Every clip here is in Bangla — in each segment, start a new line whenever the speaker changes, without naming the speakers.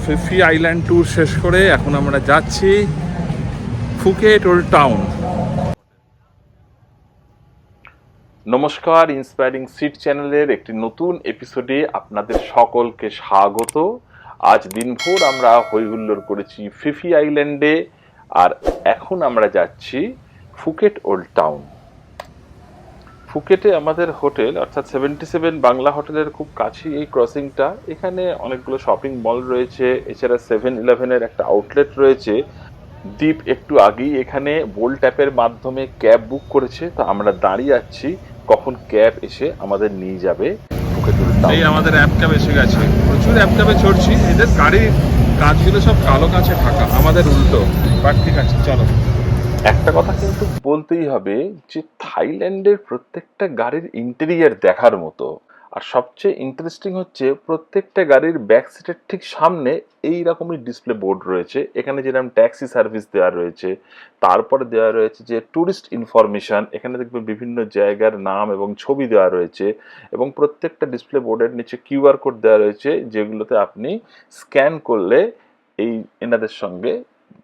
ফিফি আইল্যান্ড ট্যুর শেষ করে এখন আমরা যাচ্ছি ফুকেট ওল্ড টাউন। নমস্কার, ইন্সপায়ারিং সিট চ্যানেলের একটি নতুন এপিসোডে আপনাদের সকলকে স্বাগত। আজ দিনভর আমরা হইহুল্লোড় করেছি ফিফি আইল্যান্ডে, আর এখন আমরা যাচ্ছি ফুকেট ওল্ড টাউন। ফুকেটে আমাদের হোটেল অর্থাৎ 77 বাংলা হোটেলের খুব কাছেই এই ক্রসিংটা। এখানে অনেকগুলো শপিং মল রয়েছে, এছাড়া 7-Eleven-এর একটা আউটলেট রয়েছে। দ্বীপ একটু আগেই এখানে বোল্ট অ্যাপের মাধ্যমে ক্যাব বুক করেছে, তো আমরা দাঁড়িয়ে আছি কখন ক্যাব এসে আমাদের নিয়ে যাবে ফুকেট ওল্ড টাউন। এই আমাদের অ্যাপ ক্যাব এসে গেছে, প্রচুর অ্যাপ ক্যাবে চড়ছি। এদের গাড়ির কাজগুলো সব কালো কাছে থাকা, আমাদের উল্টো, বাট ঠিক আছে চলো। একটা কথা কিন্তু বলতেই হবে যে থাইল্যান্ডের প্রত্যেকটা গাড়ির ইন্টেরিয়ার দেখার মতো। আর সবচেয়ে ইন্টারেস্টিং হচ্ছে প্রত্যেকটা গাড়ির ব্যাক সিটের ঠিক সামনে এই রকমই ডিসপ্লে বোর্ড রয়েছে। এখানে যেরকম ট্যাক্সি সার্ভিস দেওয়া রয়েছে, তারপরে দেওয়া রয়েছে যে ট্যুরিস্ট ইনফরমেশন। এখানে দেখবেন বিভিন্ন জায়গার নাম এবং ছবি দেওয়া রয়েছে, এবং প্রত্যেকটা ডিসপ্লে বোর্ডের নিচে কিউআর কোড দেওয়া রয়েছে, যেগুলোতে আপনি স্ক্যান করলে এই এনাদের সঙ্গে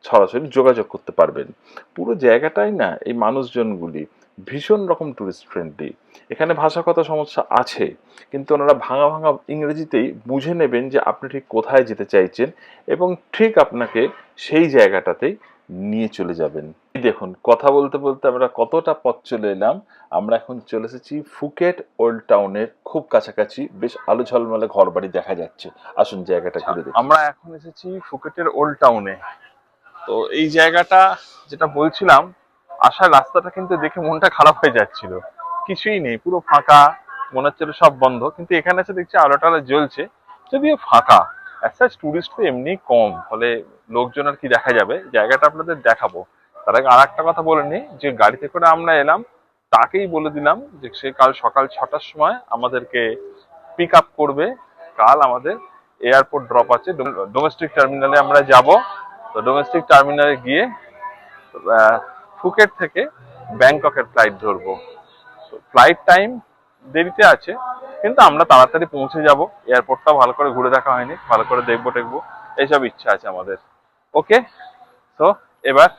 সরাসরি যোগাযোগ করতে পারবেন। পুরো জায়গাটাই না, এই মানুষজনগুলি ভীষণ রকম টুরিস্ট ফ্রেন্ডলি। এখানে ভাষাগত সমস্যা আছে, কিন্তু ওনারা ভাঙা ভাঙা ইংরেজিতেই বুঝে নেবেন যে আপনি ঠিক কোথায় যেতে চাইছেন, এবং ঠিক আপনাকে সেই জায়গাটাতেই নিয়ে চলে যাবেন। দেখুন, কথা বলতে বলতে আমরা কতটা পথ চলে এলাম। আমরা এখন চলে এসেছি ফুকেট ওল্ড টাউনের খুব কাছাকাছি, বেশ আলো ঝলমলে ঘর বাড়ি দেখা যাচ্ছে। আসুন জায়গাটা ঘুরে দেখি। আমরা এখন এসেছি ফুকেটের ওল্ড টাউনে। তো এই জায়গাটা যেটা বলছিলাম, আসার রাস্তাটা কিন্তু দেখে মনটা খারাপ হয়ে যাচ্ছিল। কিছুই নেই, পুরো ফাঁকা, মনে হচ্ছিল সব বন্ধ। কিন্তু এখানে এসে দেখছি আলো টালো জ্বলছে, যদিও ফাঁকা। অ্যাজ টুরিস্ট তো এমনি কম, ফলে লোকজন আর কি দেখা যাবে। জায়গাটা আপনাদের দেখাবো। তার আগে আর একটা কথা বলে নিই, যে গাড়িতে করে আমরা এলাম তাকেই বলে দিলাম যে সে কাল সকাল 6টার সময় আমাদেরকে পিক আপ করবে। কাল আমাদের এয়ারপোর্ট ড্রপ আছে, ডোমেস্টিক টার্মিনালে আমরা যাব। তো ডোমেস্টিক টার্মিনালে গিয়ে ফুকেট থেকে ব্যাংককের ফ্লাইট ধরবো। ফ্লাইট টাইম দেরিতে আছে, কিন্তু আমরা তাড়াতাড়ি পৌঁছে যাব। এয়ারপোর্টটা ভালো করে ঘুরে দেখা হয়নি, ভালো করে দেখবো টেকবো, এইসব ইচ্ছা আছে আমাদের। ওকে, তো এবার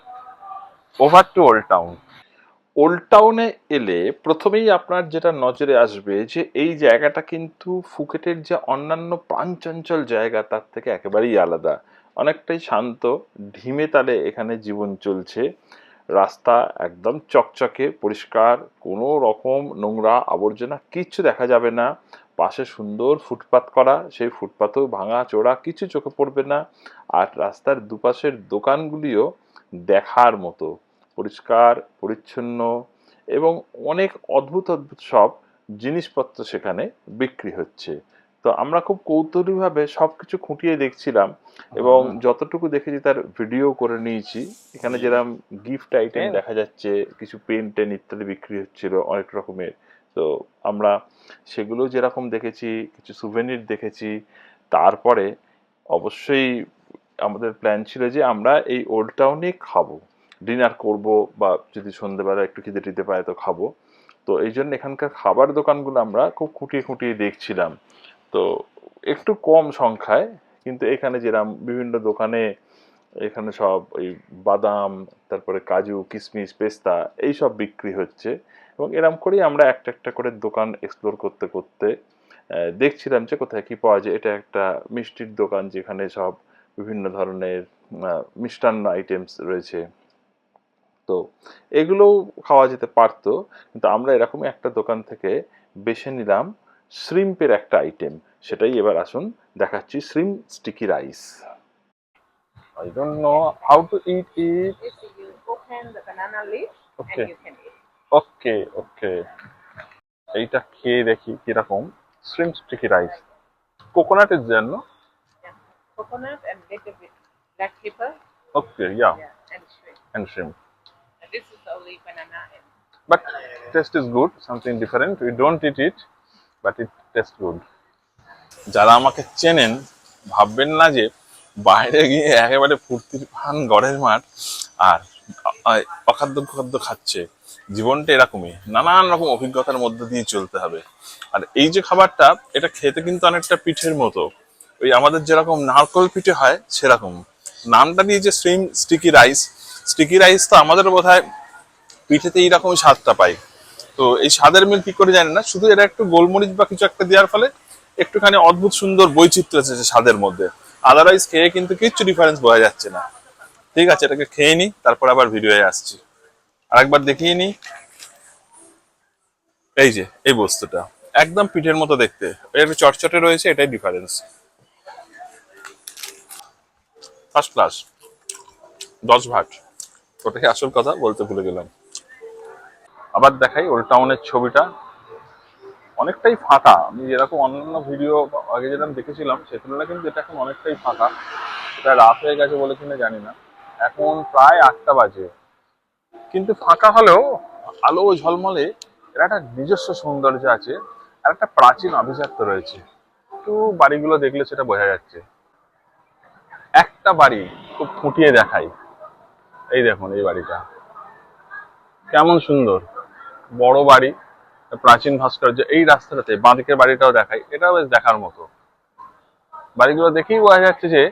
over to old town. Old টাউনে এলে প্রথমেই আপনার যেটা নজরে আসবে যে এই জায়গাটা কিন্তু ফুকেটের যে অন্যান্য প্রাণচঞ্চল জায়গা তার থেকে একেবারেই আলাদা। অনেকটাই শান্ত, ধিমে তালে এখানে জীবন চলছে। রাস্তা একদম চকচকে পরিষ্কার, কোনো রকম নোংরা আবর্জনা কিচ্ছু দেখা যাবে না। পাশে সুন্দর ফুটপাত করা, সেই ফুটপাতেও ভাঙা চোরা কিছু চোখে পড়বে না। আর রাস্তার দুপাশের দোকানগুলিও দেখার মতো পরিষ্কার পরিচ্ছন্ন, এবং অনেক অদ্ভুত অদ্ভুত সব জিনিসপত্র সেখানে বিক্রি হচ্ছে। তো আমরা খুব কৌতূহলীভাবে সবকিছু খুঁটিয়ে দেখছিলাম, এবং যতটুকু দেখেছি তার ভিডিও করে নিয়েছি। এখানে যেরকম গিফট আইটেম দেখা যাচ্ছে, কিছু পেন টেন ইত্যাদি বিক্রি হচ্ছিল অনেক রকমের। তো আমরা সেগুলো যেরকম দেখেছি, কিছু সুভেনির দেখেছি। তারপরে অবশ্যই আমাদের প্ল্যান ছিল যে আমরা এই ওল্ড টাউনে খাবো, ডিনার করব, বা যদি সন্ধ্যেবেলা একটু খিদে টিদে পায় তো খাবো। তো এই জন্য এখানকার খাবার দোকানগুলো আমরা খুব খুঁটিয়ে খুঁটিয়ে দেখছিলাম। তো একটু কম সংখ্যায়, কিন্তু এখানে যেরকম বিভিন্ন দোকানে এখানে সব ওই বাদাম, তারপরে কাজু কিশমিশ পেস্তা এইসব বিক্রি হচ্ছে। এবং এরম করেই আমরা একটা একটা করে দোকান এক্সপ্লোর করতে করতে দেখছিলাম যে কোথায় কি পাওয়া যায়। এটা একটা মিষ্টির দোকান, যেখানে সব বিভিন্ন ধরনের মিষ্টান্ন আইটেমস রয়েছে। তো এগুলোও খাওয়া যেতে পারতো, কিন্তু আমরা এরকমই একটা দোকান থেকে বেছে নিলাম শ্রিম্পের একটা আইটেম। সেটাই এবার আসুন দেখাচ্ছি, shrimp sticky rice. I don't know how to eat it.
Yes, you open the banana leaf
Okay.
and you can eat.
ওকে ওকে, এইটা খেয়ে দেখি কিরকম। শ্রিম্প স্টিকি রাইস, কোকোনাটের জন্য।
Yeah. Coconut and little bit black pepper.
Okay, yeah,
Yeah, and shrimp.
and shrimp.
And this is only banana and
But taste is good, something different. We don't eat it, but it tastes good. যারা আমাকে চেনেন ভাববেন না যে বাইরে গিয়ে একেবারে ফুর্তির ফান গড়ের মাঠ আর অখাদ্য খাদ্য খাচ্ছে। জীবনটা এরকমই, নানান রকম অভিজ্ঞতার মধ্যে দিয়ে চলতে হবে। আর এই যে খাবারটা, এটা খেতে কিন্তু অনেকটা পিঠের মতো।
ওই আমাদের যেরকম নারকল পিঠে হয় সেরকম। নামটা দিয়েছে শ্রিম স্টিকি রাইস তো আমাদের বোধহয় পিঠেতে এইরকম স্বাদটা পাই। তো এই স্বাদের মিল কি করে জানি না, শুধু এটা একটু গোলমরিচ বা কিছু একটা দেওয়ার ফলে একটুখানি অদ্ভুত সুন্দর বৈচিত্র্য আছে স্বাদের মধ্যে। আদারওয়াইজ খেয়ে কিন্তু কিচ্ছু ডিফারেন্স বোঝা যাচ্ছে না। ঠিক আছে, এটাকে খেয়ে নি, তারপর আবার ভিডিওয়ে আসছি। আরেকবার দেখিয়ে নি। এই যে এই বস্তুটা একদম পিঠের মতো দেখতে, একটু চটচটে রয়েছে, এটাই ডিফারেন্স। First class, 10 Bhatt. ওটাকে আসল কথা বলতে ভুলে গেলাম। আবার দেখাই ওল্ড টাউনের ছবিটা, অনেকটাই ফাঁকা। আমি যেরকম অন্যান্য ভিডিও আগে যেরকম দেখেছিলাম সে তুলনায় কিন্তু এটা এখন অনেকটাই ফাঁকা। এটা রাত হয়ে গেছে বলে কিনা জানি না, এখন প্রায় 8টা বাজে, কিন্তু ফাঁকা হলেও আলো ঝলমলে এর একটা নিজস্ব সৌন্দর্য আছে, আর একটা প্রাচীন আভিজাত্য রয়েছে। একটু বাড়িগুলো দেখলে সেটা বোঝা যাচ্ছে। একটা বাড়ি খুব ফুটিয়ে দেখাই, এই দেখুন এই বাড়িটা কেমন সুন্দর, বড় বাড়ি, প্রাচীন ভাস্কর্য। এই রাস্তাটাতে বাঁদিকের বাড়িটাও দেখাই, এটাও বেশ দেখার মতো। বাড়িগুলো দেখেই বোঝা যাচ্ছে যে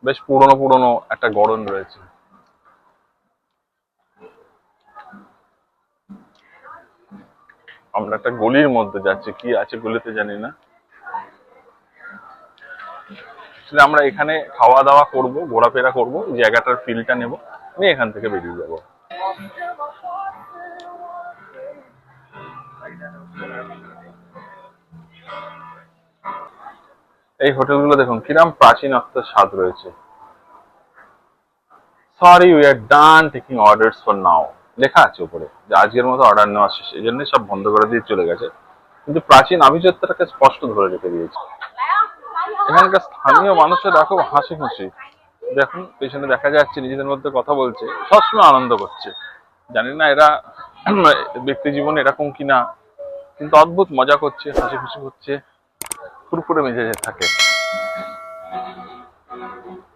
বেশ পুরনো পুরনো একটা গড়ন রয়েছে। আমরা একটা গলির মধ্যে যাচ্ছি, কি আছে গলিতে জানি না। আমরা এখানে খাওয়া দাওয়া করব, ঘোরাফেরা করব, জায়গাটার ফিলটা নেব, নিয়ে এখান থেকে বেরিয়ে যাব। এই হোটেলগুলো দেখুন কিরম প্রাচীনত্বের স্বাদ রয়েছে। Sorry, we are done taking orders for now লেখা আছে উপরে, যে আজকের মতো অর্ডার নেওয়া শেষ, এই জন্যই সব বন্ধ করে দিয়ে চলে গেছে। কিন্তু প্রাচীন আভিজাত্যটাকে স্পষ্ট ধরে রেখে দিয়েছে। এখানকার স্থানীয় মানুষেরা খুব হাসি খুশি। দেখুন পেছনে দেখা যাচ্ছে নিজেদের মধ্যে কথা বলছে, সবসময় আনন্দ করছে। জানি না এরা ব্যক্তি জীবনে এরকম কিনা, কিন্তু অদ্ভুত মজা করছে, হাসি খুশি করছে, ফুরফুরে মেজাজে থাকে।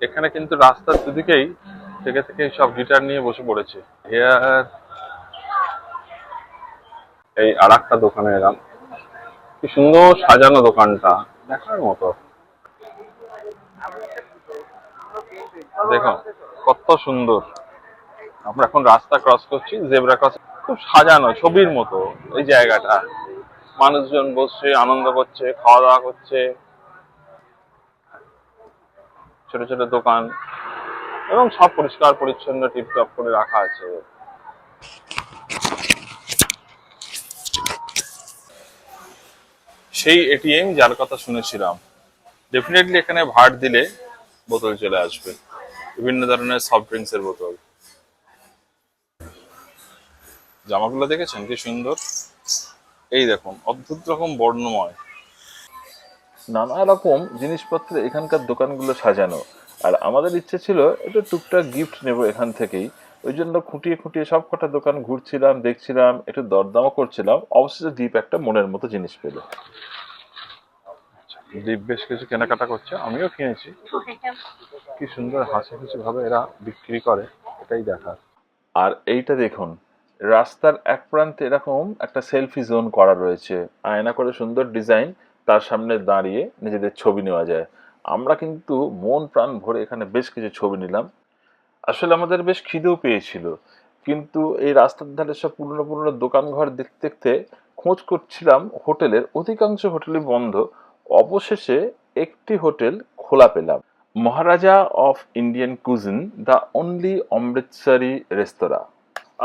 এখানে কিন্তু রাস্তার দুদিকেই থেকে থেকে সব গিটার নিয়ে বসে পড়েছে। হেয়ার এই আর একটা দোকানে এলাম, কি সুন্দর সাজানো দোকানটা, দেখার মতো। দেখো কত সুন্দর। আমরা এখন রাস্তা ক্রস করছি, জেব্রা ক্রস, খুব সাজানো ছবির মতো এই জায়গাটা। মানুষজন বসে আনন্দ করছে, খাওয়া দাওয়া করছে, ছোট ছোট দোকান, এবং সব পরিষ্কার পরিচ্ছন্ন টিপটপ করে রাখা আছে। সেই এটিএম যার কথা শুনেছিলাম, ডেফিনেটলি এখানে ভাট দিলে বোতল চলে আসবে, বিভিন্ন ধরনের সফট ড্রিঙ্কস এর বোতল। জামাগুলো দেখেছেন কি সুন্দর, এই দেখুন অদ্ভুত রকম বর্ণময়।
নানা রকম জিনিসপত্র এখানকার দোকানগুলো সাজানো। আর আমাদের ইচ্ছে ছিল একটু টুকটাক গিফট নেব এখান থেকেই, ওই জন্য খুঁটিয়ে খুঁটিয়ে সব কটা দোকান ঘুরছিলাম, দেখছিলাম, একটু দরদামও করছিলাম। অবশেষে দীপ একটা মনের মতো জিনিস পেল।
দীপ বেশ কিছু কেনাকাটা করছে, আমিও কিনেছি। কি সুন্দর হাসি খুশি ভাবে এরা বিক্রি করে, এটাই দেখার।
আর এইটা দেখুন, রাস্তার এক প্রান্তে এরকম একটা সেলফি জোন করা রয়েছে, আয়না করে সুন্দর ডিজাইন, তার সামনে দাঁড়িয়ে নিজেদের ছবি নেওয়া যায়। আমরা কিন্তু মন প্রাণ ভরে এখানে বেশ কিছু ছবি নিলাম। আসলে আমাদের বেশ খিদেও পেয়েছিল, কিন্তু এই রাস্তার ধারে সব পুরনো পুরনো দোকানঘর দেখতে দেখতে খোঁজ করছিলাম হোটেলের, অধিকাংশ হোটেলই বন্ধ। অবশেষে একটি হোটেল খোলা পেলাম, Maharaja of Indian cuisine, the only Amritsari restaurant.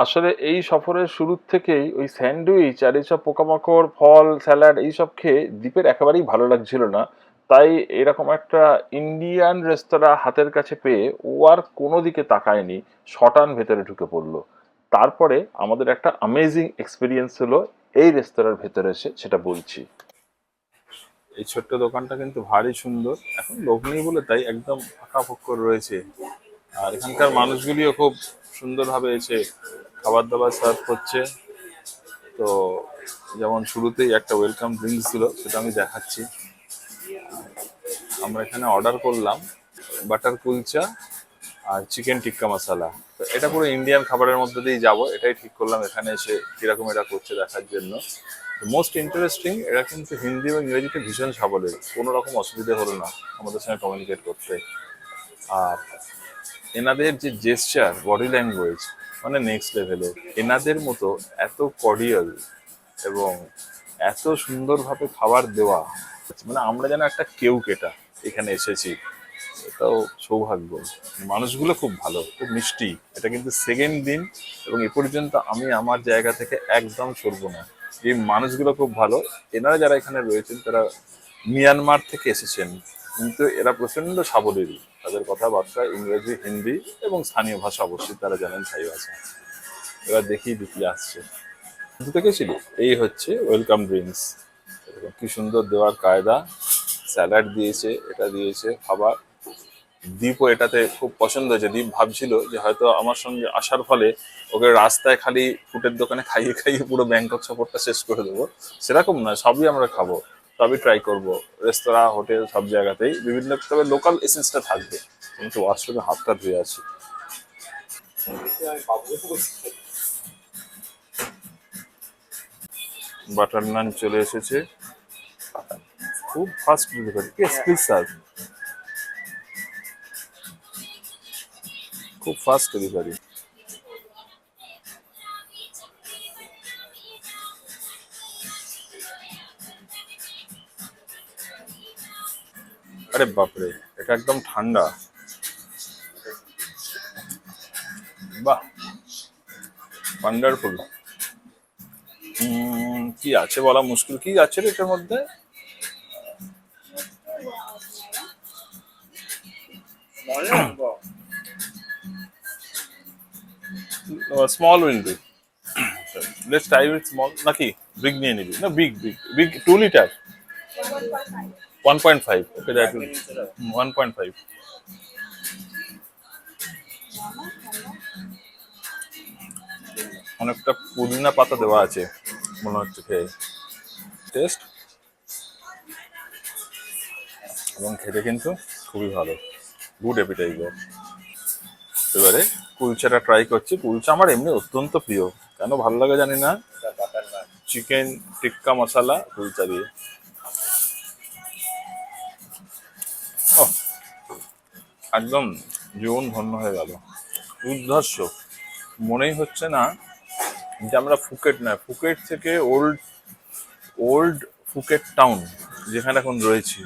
আসলে এই সফরের শুরুর থেকেই ওই স্যান্ডউইচ আর এইসব পোকামাকড়, ফল, স্যালাড এইসব খেয়ে দীপের একেবারেই ভালো লাগছিল না। তাই এরকম একটা ইন্ডিয়ান রেস্তোরাঁ হাতের কাছে পেয়ে ও আর কোনো দিকে তাকায়নি, শটান ভেতরে ঢুকে পড়লো। তারপরে আমাদের একটা অ্যামেজিং এক্সপিরিয়েন্স হলো এই রেস্তোরাঁর ভেতরে এসে, সেটা বলছি।
এই ছোট্ট দোকানটা কিন্তু ভারী সুন্দর, এখন লোক নেই বলে তাই একদম ফাঁকা ফোক্কর রয়েছে। আর এখানকার মানুষগুলিও খুব সুন্দরভাবে এসে খাবার দাবার সার্ভ করছে। তো যেমন শুরুতেই একটা ওয়েলকাম ড্রিঙ্কস ছিল, সেটা আমি দেখাচ্ছি। আমরা এখানে অর্ডার করলাম বাটার কুলচা আর চিকেন টিক্কা মশালা। তো এটা পুরো ইন্ডিয়ান খাবারের মধ্যে দিয়ে যাব, এটাই ঠিক করলাম এখানে এসে কিরকম এটা করছে দেখার জন্য। মোস্ট ইন্টারেস্টিং, এরা কিন্তু হিন্দি এবং ইংরেজিতে ভীষণ সাবলীল, কোনো রকম অসুবিধা হলো না আমাদের সঙ্গে কমিউনিকেট করতে। আর এনাদের যে জেস্চার, বডি ল্যাঙ্গুয়েজ মানে নেক্সট লেভেলের। এনাদের মতো এত কর্ডিয়াল এবং এত সুন্দরভাবে খাবার দেওয়া, মানে আমরা যেন একটা কেউ কেটা এখানে এসেছি, এটাও সৌভাগ্য। মানুষগুলো খুব ভালো, খুব মিষ্টি। এটা কিন্তু সেকেন্ড দিন এবং এ পর্যন্ত আমি আমার জায়গা থেকে একদম সরবো না। এই মানুষগুলো খুব ভালো। এনারা যারা এখানে রয়েছেন তারা মিয়ানমার থেকে এসেছেন, কিন্তু এরা প্রচন্ড সাবলীল। তাদের কথাবার্তা ইংরেজি, হিন্দি এবং স্থানীয় ভাষা অবশ্যই তারা জানেন, থাই ভাষা। এবার দেখি দিতে আসছে দেখেছিল। এই হচ্ছে ওয়েলকাম ড্রিঙ্কস, কি সুন্দর দেওয়ার কায়দা। স্যালাড দিয়েছে, এটা দিয়েছে খাবার। দীপও এটাতে খুব পছন্দ হয়েছে। দীপ ভাবছিল যে হয়তো আমার সঙ্গে আসার ফলে ওকে রাস্তায় খালি ফুটের দোকানে খাইয়ে খাইয়ে পুরো ব্যাংকক সফরটা শেষ করে দেবো। সেরকম না, সবই আমরা খাবো, সবই ট্রাই করব। রেস্তোরাঁ, হোটেল, সব জায়গাতেই বিভিন্ন, তবে লোকাল এসেন্সটা থাকবে। কিন্তু ওয়াশরুমে হাতটা ধুয়ে আছি। বাটার নান চলে এসেছে, খুব ফাস্ট ডেলিভারি। প্লিজ স্যার, খুব ফাস্ট ডেলিভারি। আরে বাপরে, এটা একদম ঠান্ডা। বাহ, ওয়ান্ডারফুল। কি আছে বলা মুশকিল, কি আছে রে এটার মধ্যে? Small window, let's try with small. নাকি বিগ নিয়ে নিবি? না, big big big 2 litre, 1.5। Okay, that will 1.5। অনেকটা পুদিনা পাতা দেওয়া আছে মনে হচ্ছে খেয়ে। টেস্ট এবং খেতে কিন্তু খুবই ভালো, গুড অ্যাপিটাইজার। এবারে কুলচাটা ট্রাই করছি। কুলচা আমার এমনি অত্যন্ত প্রিয়, কেন ভালো লাগে জানি না। চিকেন টিক্কা মশলা কুলচা দিয়ে, ওহ, একদম জীবন ধন্য হয়ে গেল। দুর্ধর্ষ। মনেই হচ্ছে না যে আমরা ফুকেট, না ফুকেট থেকে ওল্ড ওল্ড ফুকেট টাউন যেখানে এখন রয়েছি,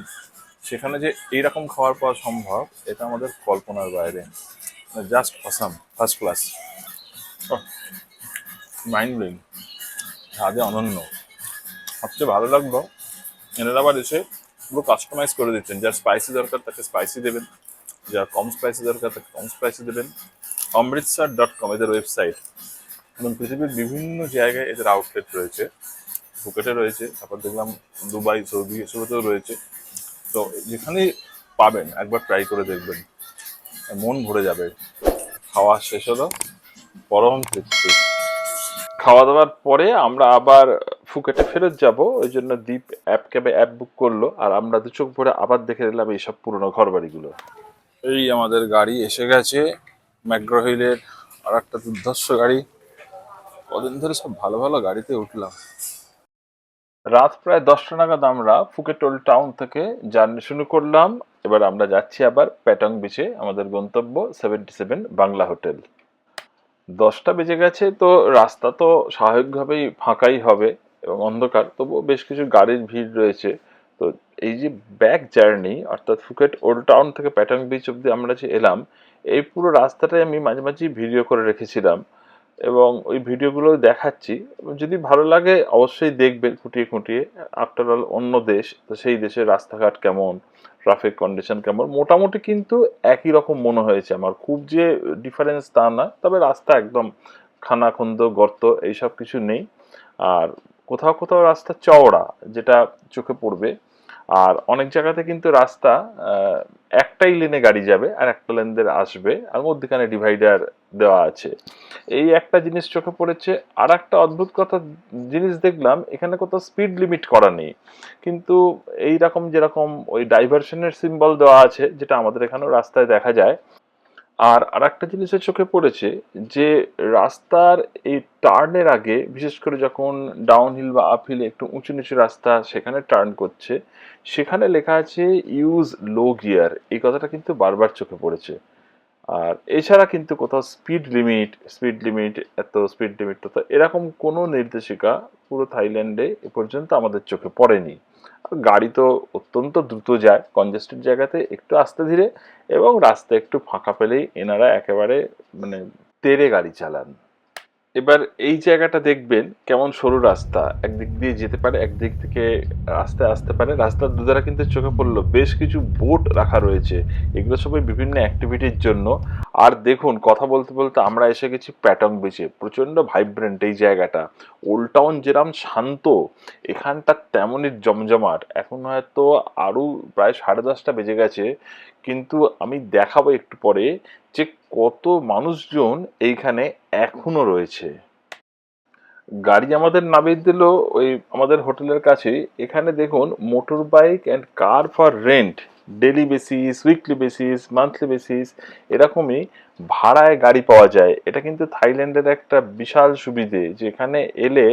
সেখানে যে এইরকম খাবার পাওয়া সম্ভব, এটা আমাদের কল্পনার বাইরে। Just awesome, first class, mind blowing, স্বাদে অনন্য। সবচেয়ে ভালো লাগলো এনারা আবার এসে পুরো কাস্টমাইজ করে দিচ্ছেন। যার স্পাইসি দরকার তাকে স্পাইসি দেবেন, যার কম স্পাইসি দরকার তাকে কম স্পাইসি দেবেন। অমৃতসর.com এদের ওয়েবসাইট, এবং পৃথিবীর বিভিন্ন জায়গায় এদের আউটলেট রয়েছে। ফুকেটে রয়েছে, তারপর দেখলাম দুবাই, সৌদি, এসবেতেও রয়েছে। তো যেখানেই পাবেন একবার ট্রাই করে দেখবেন, মন ভরে যাবে। খাওয়া শেষ হলো, পরম তৃপ্তি। খাওয়া দাওয়ার পরে আমরা আবার ফুকেটে ফেরত যাব, ওই জন্য দ্বীপ অ্যাপ বুক করলো, আর আমরা দু চোখ ভরে আবার দেখে নিলাম এইসব পুরনো ঘর বাড়িগুলো। এই আমাদের গাড়ি এসে গেছে, ম্যাকগ্রো হিলের আর একটা দুর্ধর্ষ গাড়ি। কদিন ধরে সব ভালো ভালো গাড়িতে উঠলাম। রাত প্রায় 10টা নাগাদ আমরা ফুকেট ওল্ড টাউন থেকে জার্নি শুরু করলাম। এবার আমরা যাচ্ছি আবার প্যাটং বিচে, আমাদের গন্তব্য 77 বাংলা হোটেল। 10টা বেজে গেছে, তো রাস্তা তো স্বাভাবিকভাবেই ফাঁকাই হবে এবং অন্ধকার, তবুও বেশ কিছু গাড়ির ভিড় রয়েছে। তো এই যে ব্যাক জার্নি, অর্থাৎ ফুকেট ওল্ড টাউন থেকে প্যাটং বিচ অব্দি আমরা যে এলাম, এই পুরো রাস্তাটাই আমি মাঝে মাঝে ভিডিও করে রেখেছিলাম এবং ওই ভিডিওগুলো দেখাচ্ছি। যদি ভালো লাগে অবশ্যই দেখবেন খুঁটিয়ে খুঁটিয়ে। আফটার অল অন্য দেশ, তো সেই দেশের রাস্তাঘাট কেমন, ট্রাফিক কন্ডিশন কেমন, মোটামুটি কিন্তু একই রকম মনে হয়েছে আমার। খুব যে ডিফারেন্স তা না, তবে রাস্তা একদম খানাখন্দ, গর্ত এইসব কিছু নেই। আর কোথাও কোথাও রাস্তা চওড়া, যেটা চোখে পড়বে। আর অনেক জায়গাতে কিন্তু রাস্তা একটাই লেনে গাড়ি যাবে আর একটা লেন দিয়ে আসবে, আর মধ্যখানে ডিভাইডার দেওয়া আছে। এই একটা জিনিস চোখে পড়েছে। আর একটা অদ্ভুত কথা জিনিস দেখলাম, এখানে কোথাও স্পিড লিমিট করা নেই, কিন্তু এইরকম যেরকম ওই ডাইভারশনের সিম্বল দেওয়া আছে, যেটা আমাদের এখানেও রাস্তায় দেখা যায়।
আর আরেকটা জিনিসের চোখে পড়েছে যে রাস্তার এই টার্নের আগে, বিশেষ করে যখন ডাউনহিল বা আপহিল একটু উঁচু নিচু রাস্তা সেখানে টার্ন করছে, সেখানে লেখা আছে ইউজ লো গিয়ার। এই কথাটা কিন্তু বারবার চোখে পড়েছে। আর এছাড়া কিন্তু কোথাও স্পিড লিমিট এত, স্পিড লিমিট তো এরকম কোনো নির্দেশিকা পুরো থাইল্যান্ডে এ পর্যন্ত আমাদের চোখে পড়েনি। আর গাড়ি তো অত্যন্ত দ্রুত যায়, কনজেস্টেড জায়গাতে একটু আস্তে ধীরে, এবং রাস্তা একটু ফাঁকা পেলেই এনারা একেবারে মানে তেড়ে গাড়ি চালান। এবার এই জায়গাটা দেখবেন কেমন সরু রাস্তা, একদিক দিয়ে যেতে পারে, একদিক থেকে রাস্তায় আসতে পারে। রাস্তার দুধারে কিন্তু চোখে পড়লো বেশ কিছু বোট রাখা রয়েছে, এগুলো সবাই বিভিন্ন অ্যাক্টিভিটির জন্য। আর দেখুন, কথা বলতে বলতে আমরা এসে গেছি প্যাটং বিচে। প্রচন্ড ভাইব্রেন্ট এই জায়গাটা। ওল্ড টাউন যেরকম শান্ত, এখানটা তেমনই জমজমাট। এখন হয়তো আরো প্রায় 10:30 বেজে গেছে, কিন্তু আমি দেখাবো একটু পরে যে কত মানুষজন এইখানে এখনো রয়েছে। গাড়ি আমাদের নামিয়ে দিল ওই আমাদের হোটেলের কাছে। এখানে দেখুন motor bike and car for rent, daily basis, weekly basis, monthly basis, এরকমই ভাড়ায় গাড়ি পাওয়া যায়। এটা কিন্তু থাইল্যান্ডের একটা বিশাল সুবিধে, যে এখানে এলে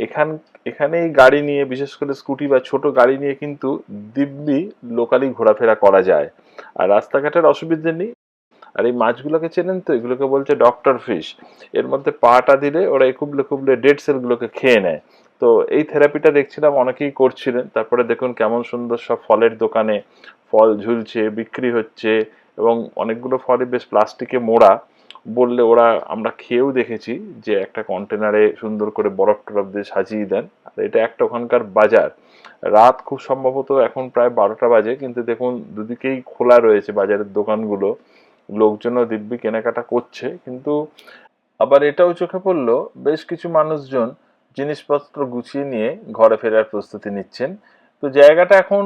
এখান এখানেই গাড়ি নিয়ে, বিশেষ করে স্কুটি বা ছোট গাড়ি নিয়ে কিন্তু দিব্যি লোকালি ঘোরাফেরা করা যায়। আর রাস্তাঘাটের অসুবিধে নেই। আর এই মাছগুলোকে চেনেন তো, এগুলোকে বলছে ডক্টর ফিশ। এর মধ্যে পাটা দিলে ওরা এই খুবলে খুবলে ডেড সেলগুলোকে খেয়ে নেয়। তো এই থেরাপিটা দেখছিলাম অনেকেই করছিলেন। তারপরে দেখুন কেমন সুন্দর সব ফলের দোকানে ফল ঝুলছে, বিক্রি হচ্ছে, এবং অনেকগুলো ফলই বেশ প্লাস্টিকে মোড়া। বললে ওরা, আমরা খেয়েও দেখেছি যে একটা কন্টেনারে সুন্দর করে বরফ টরফ দিয়ে সাজিয়ে দেন। আর এটা একটা ওখানকার বাজার। রাত খুব সম্ভবত এখন প্রায় 12টা বাজে, কিন্তু দেখুন দুদিকেই খোলা রয়েছে বাজারের দোকানগুলো, লোকজনও দিব্যি কেনাকাটা করছে। কিন্তু আবার এটাও চোখে পড়লো বেশ কিছু মানুষজন জিনিসপত্র গুছিয়ে নিয়ে ঘরে ফেরার প্রস্তুতি নিচ্ছেন। তো জায়গাটা এখন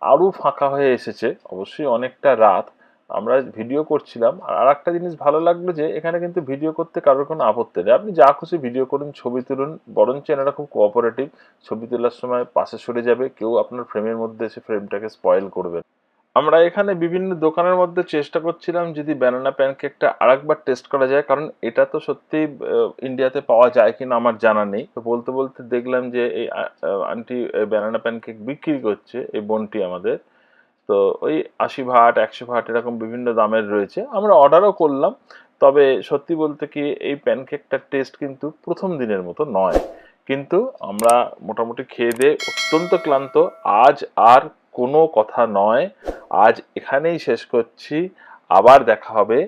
আরো ফাঁকা হয়ে এসেছে, অবশ্যই অনেকটা রাত। আমরা ভিডিও করছিলাম। আর আরেকটা জিনিস ভালো লাগলো যে এখানে কিন্তু ভিডিও করতে কারোর কোনো আপত্তি নেই, আপনি যা খুশি ভিডিও করুন, ছবি তুলুন। বরঞ্চ এনারা খুব কোঅপারেটিভ, ছবি তোলার সময় পাশে সরে যাবে, কেউ আপনার ফ্রেমের মধ্যে এসে ফ্রেমটাকে স্পয়েল করবে না। আমরা এখানে বিভিন্ন দোকানের মধ্যে চেষ্টা করছিলাম যদি ব্যানানা প্যানকেকটা আরেকবার টেস্ট করা যায়, কারণ এটা তো সত্যি ইন্ডিয়াতে পাওয়া যায় কিনা আমার জানা নেই। তো বলতে বলতে দেখলাম যে এই আন্টি ব্যানানা প্যানকেক বিক্রি করছে, এই বোনটি আমাদের। তো ওই 80 বাট, 100 বাট এরকম বিভিন্ন দামের রয়েছে। আমরা অর্ডারও করলাম। তবে সত্যি বলতে কি, এই প্যানকেকটার টেস্ট কিন্তু প্রথম দিনের মতো নয়। কিন্তু আমরা মোটামুটি খেয়ে দিয়ে অত্যন্ত ক্লান্ত। আজ আর কোনো কথা নয়, আজ এখানেই শেষ করছি। আবার দেখা হবে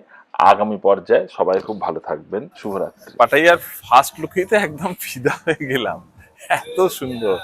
আগামী পর্যায়ে। সবাই খুব ভালো থাকবেন। শুভরাত্রি।
পাটাইয়ার ফার্স্ট লুকেই তো একদম ফিদা হয়ে গেলাম, এত সুন্দর।